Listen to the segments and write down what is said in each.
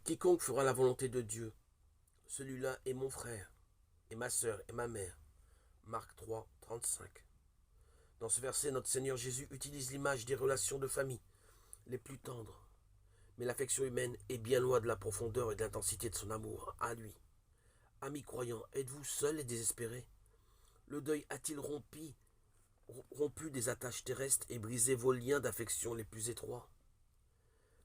Quiconque fera la volonté de Dieu, celui-là est mon frère, et ma sœur, et ma mère. Marc 3, 35. Dans ce verset, notre Seigneur Jésus utilise l'image des relations de famille les plus tendres. Mais l'affection humaine est bien loin de la profondeur et de l'intensité de son amour à lui. Amis croyants, êtes-vous seuls et désespérés? Le deuil a-t-il rompu des attaches terrestres et brisé vos liens d'affection les plus étroits?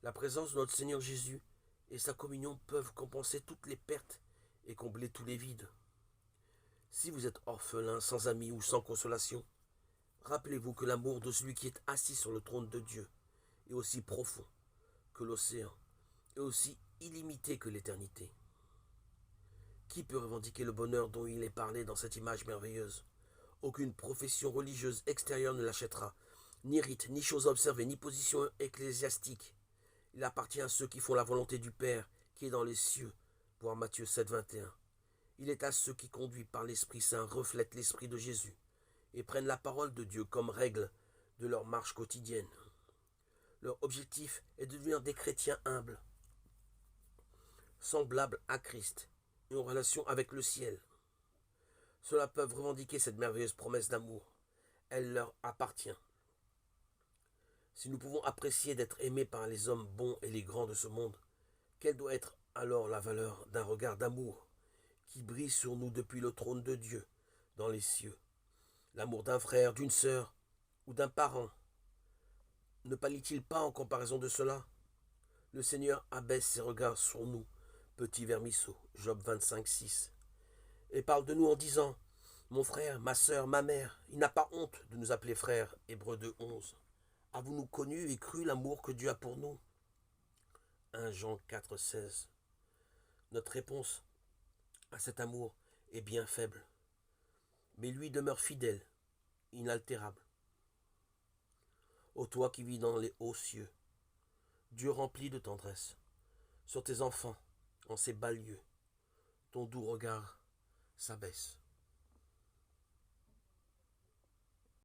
La présence de notre Seigneur Jésus et sa communion peuvent compenser toutes les pertes et combler tous les vides. Si vous êtes orphelin, sans amis ou sans consolation, rappelez-vous que l'amour de celui qui est assis sur le trône de Dieu est aussi profond que l'océan et aussi illimité que l'éternité. Qui peut revendiquer le bonheur dont il est parlé dans cette image merveilleuse? Aucune profession religieuse extérieure ne l'achètera, ni rite, ni choses observées, ni position ecclésiastique. Il appartient à ceux qui font la volonté du Père qui est dans les cieux, voir Matthieu 7, 21. Il est à ceux qui, conduits par l'Esprit Saint, reflètent l'Esprit de Jésus et prennent la parole de Dieu comme règle de leur marche quotidienne. Leur objectif est de devenir des chrétiens humbles, semblables à Christ et en relation avec le ciel. Ceux-là peuvent revendiquer cette merveilleuse promesse d'amour. Elle leur appartient. Si nous pouvons apprécier d'être aimés par les hommes bons et les grands de ce monde, quelle doit être alors la valeur d'un regard d'amour qui brille sur nous depuis le trône de Dieu dans les cieux? L'amour d'un frère, d'une sœur ou d'un parent ne pâlit-il pas en comparaison de cela? Le Seigneur abaisse ses regards sur nous, petits vermisseaux, Job 25, 6, et parle de nous en disant « Mon frère, ma sœur, ma mère », il n'a pas honte de nous appeler frères, Hébreux 2, 11. Avons-nous connu et cru l'amour que Dieu a pour nous? 1 Jean 4, 16. Notre réponse à cet amour est bien faible, mais lui demeure fidèle, inaltérable. Ô toi qui vis dans les hauts cieux, Dieu rempli de tendresse, sur tes enfants, en ces bas lieux, ton doux regard s'abaisse.